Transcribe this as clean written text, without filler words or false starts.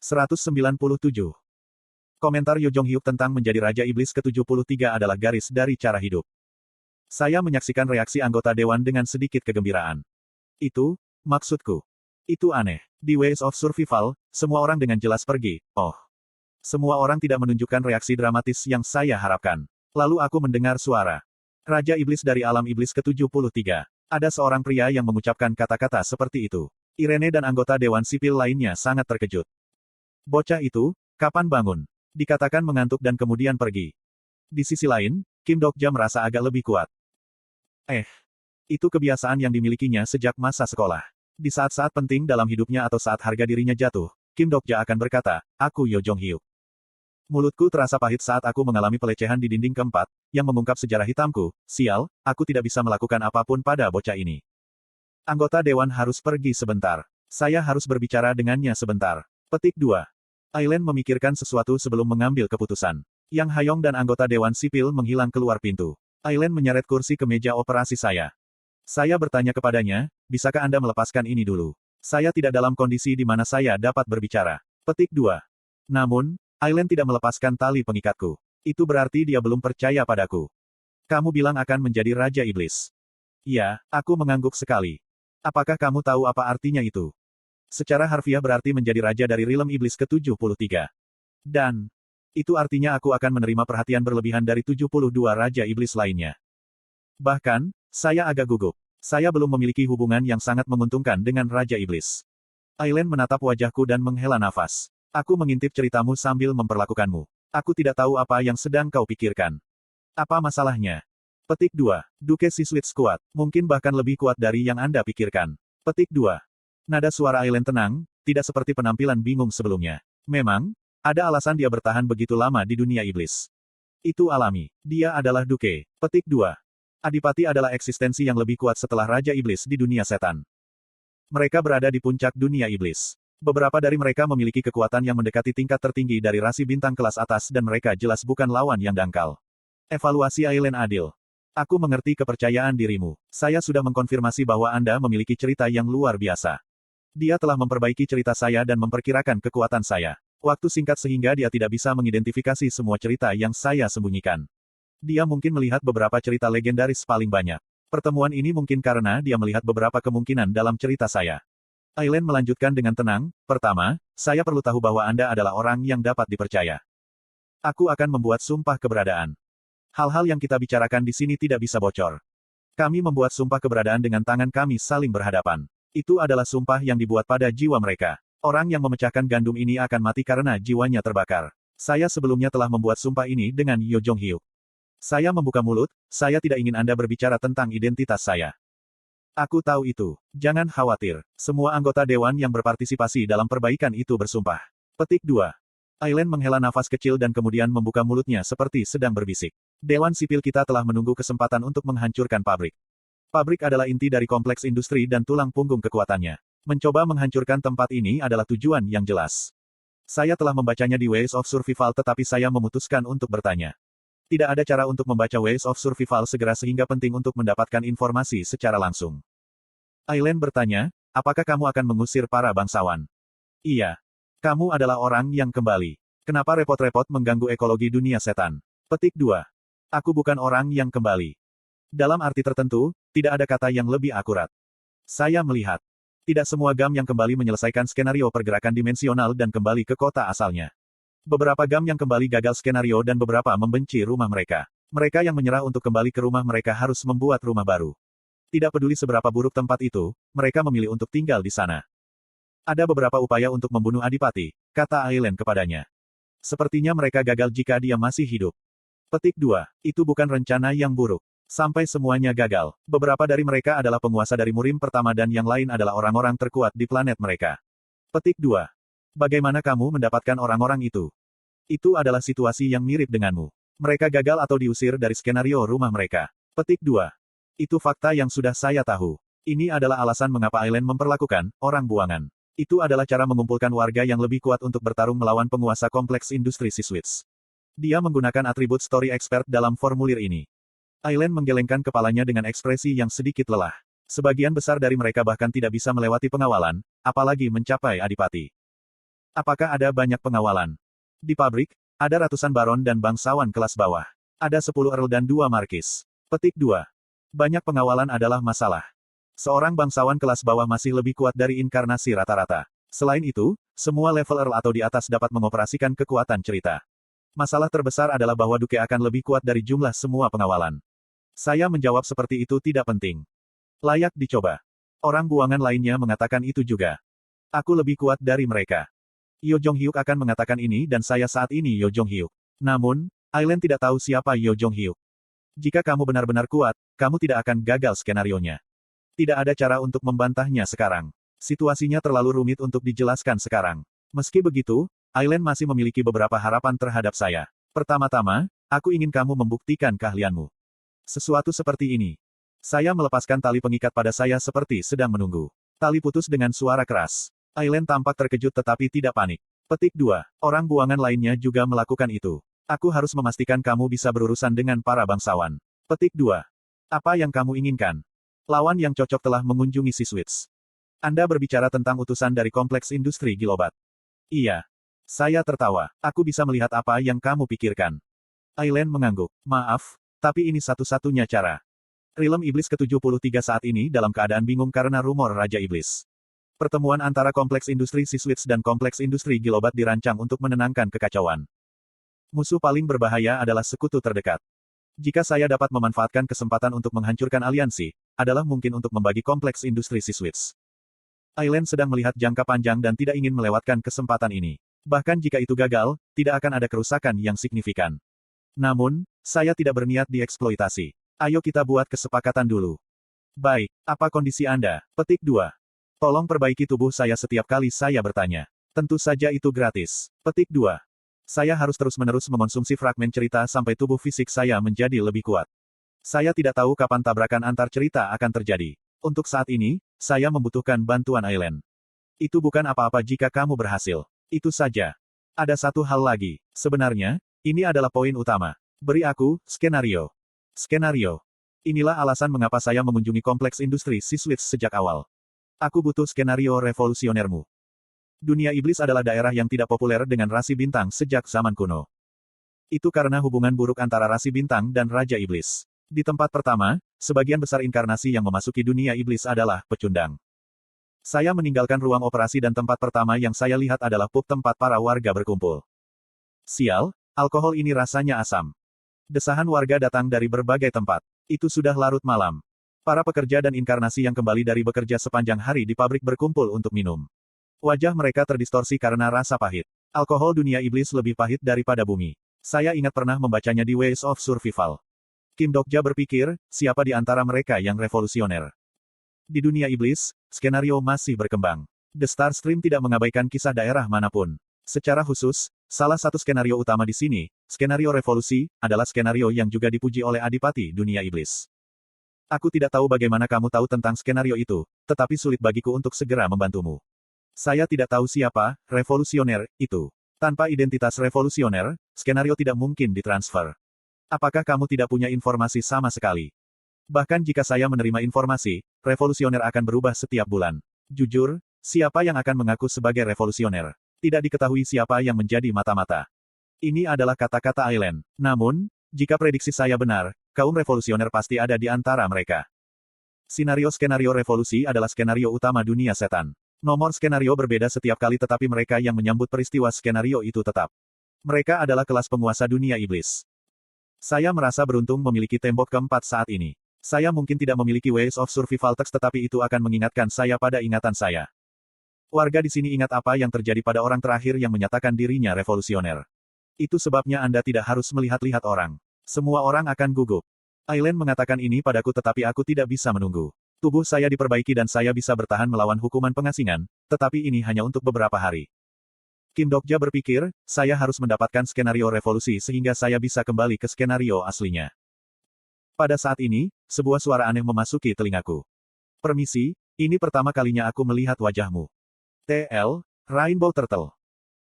197. Komentar Yo Jong-hyuk tentang menjadi Raja Iblis ke-73 adalah garis dari cara hidup. Saya menyaksikan reaksi anggota dewan dengan sedikit kegembiraan. Maksudku. Itu aneh. Di Ways of Survival, semua orang dengan jelas pergi. Oh. Semua orang tidak menunjukkan reaksi dramatis yang saya harapkan. Lalu aku mendengar suara. Raja Iblis dari alam Iblis ke-73. Ada seorang pria yang mengucapkan kata-kata seperti itu. Irene dan anggota dewan sipil lainnya sangat terkejut. Bocah itu, kapan bangun? Dikatakan mengantuk dan kemudian pergi. Di sisi lain, Kim Dok-ja merasa agak lebih kuat. Itu kebiasaan yang dimilikinya sejak masa sekolah. Di saat-saat penting dalam hidupnya atau saat harga dirinya jatuh, Kim Dok-ja akan berkata, aku Yo Jong-hyuk. Mulutku terasa pahit saat aku mengalami pelecehan di dinding keempat, yang mengungkap sejarah hitamku. Sial, aku tidak bisa melakukan apapun pada bocah ini. Anggota dewan harus pergi sebentar. Saya harus berbicara dengannya sebentar. Petik 2. Aileen memikirkan sesuatu sebelum mengambil keputusan. Yang Hayong dan anggota dewan sipil menghilang keluar pintu. Aileen menyeret kursi ke meja operasi saya. Saya bertanya kepadanya, bisakah Anda melepaskan ini dulu? Saya tidak dalam kondisi di mana saya dapat berbicara. Petik 2. Namun, Aileen tidak melepaskan tali pengikatku. Itu berarti dia belum percaya padaku. Kamu bilang akan menjadi Raja Iblis. Ya, aku mengangguk sekali. Apakah kamu tahu apa artinya itu? Secara harfiah berarti menjadi raja dari rilem iblis ke-73. Dan, itu artinya aku akan menerima perhatian berlebihan dari 72 raja iblis lainnya. Bahkan, saya agak gugup. Saya belum memiliki hubungan yang sangat menguntungkan dengan Raja Iblis. Aileen menatap wajahku dan menghela nafas. Aku mengintip ceritamu sambil memperlakukanmu. Aku tidak tahu apa yang sedang kau pikirkan. Apa masalahnya? Petik 2. Duke Siswitz kuat. Mungkin bahkan lebih kuat dari yang Anda pikirkan. Petik 2. Nada suara Aileen tenang, tidak seperti penampilan bingung sebelumnya. Memang, ada alasan dia bertahan begitu lama di dunia iblis. Itu alami. Dia adalah Duke. Petik 2. Adipati adalah eksistensi yang lebih kuat setelah Raja Iblis di dunia setan. Mereka berada di puncak dunia iblis. Beberapa dari mereka memiliki kekuatan yang mendekati tingkat tertinggi dari rasi bintang kelas atas dan mereka jelas bukan lawan yang dangkal. Evaluasi Aileen adil. Aku mengerti kepercayaan dirimu. Saya sudah mengkonfirmasi bahwa Anda memiliki cerita yang luar biasa. Dia telah memperbaiki cerita saya dan memperkirakan kekuatan saya. Waktu singkat sehingga dia tidak bisa mengidentifikasi semua cerita yang saya sembunyikan. Dia mungkin melihat beberapa cerita legendaris paling banyak. Pertemuan ini mungkin karena dia melihat beberapa kemungkinan dalam cerita saya. Aileen melanjutkan dengan tenang, pertama, saya perlu tahu bahwa Anda adalah orang yang dapat dipercaya. Aku akan membuat sumpah keberadaan. Hal-hal yang kita bicarakan di sini tidak bisa bocor. Kami membuat sumpah keberadaan dengan tangan kami saling berhadapan. Itu adalah sumpah yang dibuat pada jiwa mereka. Orang yang memecahkan gandum ini akan mati karena jiwanya terbakar. Saya sebelumnya telah membuat sumpah ini dengan Yo Jong-hyuk. Saya membuka mulut, saya tidak ingin Anda berbicara tentang identitas saya. Aku tahu itu. Jangan khawatir. Semua anggota dewan yang berpartisipasi dalam perbaikan itu bersumpah. Petik 2. Aileen menghela nafas kecil dan kemudian membuka mulutnya seperti sedang berbisik. Dewan sipil kita telah menunggu kesempatan untuk menghancurkan pabrik. Pabrik adalah inti dari kompleks industri dan tulang punggung kekuatannya. Mencoba menghancurkan tempat ini adalah tujuan yang jelas. Saya telah membacanya di Ways of Survival tetapi saya memutuskan untuk bertanya. Tidak ada cara untuk membaca Ways of Survival segera sehingga penting untuk mendapatkan informasi secara langsung. Aileen bertanya, apakah kamu akan mengusir para bangsawan? Iya. Kamu adalah orang yang kembali. Kenapa repot-repot mengganggu ekologi dunia setan? Petik 2. Aku bukan orang yang kembali. Dalam arti tertentu, tidak ada kata yang lebih akurat. Saya melihat. Tidak semua GAM yang kembali menyelesaikan skenario pergerakan dimensional dan kembali ke kota asalnya. Beberapa GAM yang kembali gagal skenario dan beberapa membenci rumah mereka. Mereka yang menyerah untuk kembali ke rumah mereka harus membuat rumah baru. Tidak peduli seberapa buruk tempat itu, mereka memilih untuk tinggal di sana. Ada beberapa upaya untuk membunuh Adipati, kata Aileen kepadanya. Sepertinya mereka gagal jika dia masih hidup. Petik 2. Itu bukan rencana yang buruk. Sampai semuanya gagal. Beberapa dari mereka adalah penguasa dari Murim pertama dan yang lain adalah orang-orang terkuat di planet mereka. Petik 2. Bagaimana kamu mendapatkan orang-orang itu? Itu adalah situasi yang mirip denganmu. Mereka gagal atau diusir dari skenario rumah mereka. Petik 2. Itu fakta yang sudah saya tahu. Ini adalah alasan mengapa Aileen memperlakukan orang buangan. Itu adalah cara mengumpulkan warga yang lebih kuat untuk bertarung melawan penguasa kompleks industri Siswitz. Dia menggunakan atribut story expert dalam formulir ini. Aileen menggelengkan kepalanya dengan ekspresi yang sedikit lelah. Sebagian besar dari mereka bahkan tidak bisa melewati pengawalan, apalagi mencapai Adipati. Apakah ada banyak pengawalan? Di pabrik, ada ratusan baron dan bangsawan kelas bawah. Ada 10 earl dan 2 markis. Petik 2. Banyak pengawalan adalah masalah. Seorang bangsawan kelas bawah masih lebih kuat dari inkarnasi rata-rata. Selain itu, semua level earl atau di atas dapat mengoperasikan kekuatan cerita. Masalah terbesar adalah bahwa Duke akan lebih kuat dari jumlah semua pengawalan. Saya menjawab seperti itu tidak penting. Layak dicoba. Orang buangan lainnya mengatakan itu juga. Aku lebih kuat dari mereka. Yo Jong-hyuk akan mengatakan ini dan saya saat ini Yo Jong-hyuk. Namun, Aileen tidak tahu siapa Yo Jong-hyuk. Jika kamu benar-benar kuat, kamu tidak akan gagal skenarionya. Tidak ada cara untuk membantahnya sekarang. Situasinya terlalu rumit untuk dijelaskan sekarang. Meski begitu, Aileen masih memiliki beberapa harapan terhadap saya. Pertama-tama, aku ingin kamu membuktikan keahlianmu. Sesuatu seperti ini. Saya melepaskan tali pengikat pada saya seperti sedang menunggu. Tali putus dengan suara keras. Aileen tampak terkejut tetapi tidak panik. Petik 2. Orang buangan lainnya juga melakukan itu. Aku harus memastikan kamu bisa berurusan dengan para bangsawan. Petik 2. Apa yang kamu inginkan? Lawan yang cocok telah mengunjungi si Switch. Anda berbicara tentang utusan dari kompleks industri Gilobat. Iya. Saya tertawa. Aku bisa melihat apa yang kamu pikirkan. Aileen mengangguk. Maaf, tapi ini satu-satunya cara. Realm Iblis ke-73 saat ini dalam keadaan bingung karena rumor Raja Iblis. Pertemuan antara kompleks industri si Switch dan kompleks industri Gilobat dirancang untuk menenangkan kekacauan. Musuh paling berbahaya adalah sekutu terdekat. Jika saya dapat memanfaatkan kesempatan untuk menghancurkan aliansi, adalah mungkin untuk membagi kompleks industri si Switch. Aileen sedang melihat jangka panjang dan tidak ingin melewatkan kesempatan ini. Bahkan jika itu gagal, tidak akan ada kerusakan yang signifikan. Namun, saya tidak berniat dieksploitasi. Ayo kita buat kesepakatan dulu. Baik, apa kondisi Anda? Petik 2. Tolong perbaiki tubuh saya setiap kali saya bertanya. Tentu saja itu gratis. Petik 2. Saya harus terus-menerus mengonsumsi fragmen cerita sampai tubuh fisik saya menjadi lebih kuat. Saya tidak tahu kapan tabrakan antar cerita akan terjadi. Untuk saat ini, saya membutuhkan bantuan Aileen. Itu bukan apa-apa jika kamu berhasil. Itu saja. Ada satu hal lagi. Sebenarnya, ini adalah poin utama. Beri aku skenario. Skenario. Inilah alasan mengapa saya mengunjungi kompleks industri si Switch sejak awal. Aku butuh skenario revolusionermu. Dunia iblis adalah daerah yang tidak populer dengan rasi bintang sejak zaman kuno. Itu karena hubungan buruk antara rasi bintang dan Raja Iblis. Di tempat pertama, sebagian besar inkarnasi yang memasuki dunia iblis adalah pecundang. Saya meninggalkan ruang operasi dan tempat pertama yang saya lihat adalah pub tempat para warga berkumpul. Sial, alkohol ini rasanya asam. Desahan warga datang dari berbagai tempat. Itu sudah larut malam. Para pekerja dan inkarnasi yang kembali dari bekerja sepanjang hari di pabrik berkumpul untuk minum. Wajah mereka terdistorsi karena rasa pahit. Alkohol dunia iblis lebih pahit daripada bumi. Saya ingat pernah membacanya di Ways of Survival. Kim Dokja berpikir, siapa di antara mereka yang revolusioner? Di dunia iblis, skenario masih berkembang. The Star Stream tidak mengabaikan kisah daerah manapun. Secara khusus, salah satu skenario utama di sini, skenario revolusi, adalah skenario yang juga dipuji oleh Adipati dunia iblis. Aku tidak tahu bagaimana kamu tahu tentang skenario itu, tetapi sulit bagiku untuk segera membantumu. Saya tidak tahu siapa revolusioner itu. Tanpa identitas revolusioner, skenario tidak mungkin ditransfer. Apakah kamu tidak punya informasi sama sekali? Bahkan jika saya menerima informasi, revolusioner akan berubah setiap bulan. Jujur, siapa yang akan mengaku sebagai revolusioner? Tidak diketahui siapa yang menjadi mata-mata. Ini adalah kata-kata Aileen. Namun, jika prediksi saya benar, kaum revolusioner pasti ada di antara mereka. Skenario revolusi adalah skenario utama dunia setan. Nomor skenario berbeda setiap kali tetapi mereka yang menyambut peristiwa skenario itu tetap. Mereka adalah kelas penguasa dunia iblis. Saya merasa beruntung memiliki tembok keempat saat ini. Saya mungkin tidak memiliki Ways of Survival text tetapi itu akan mengingatkan saya pada ingatan saya. Warga di sini ingat apa yang terjadi pada orang terakhir yang menyatakan dirinya revolusioner. Itu sebabnya Anda tidak harus melihat-lihat orang. Semua orang akan gugup. Aileen mengatakan ini padaku tetapi aku tidak bisa menunggu. Tubuh saya diperbaiki dan saya bisa bertahan melawan hukuman pengasingan, tetapi ini hanya untuk beberapa hari. Kim Dokja berpikir, saya harus mendapatkan skenario revolusi sehingga saya bisa kembali ke skenario aslinya. Pada saat ini, sebuah suara aneh memasuki telingaku. Permisi, ini pertama kalinya aku melihat wajahmu. TL, Rainbow Turtle.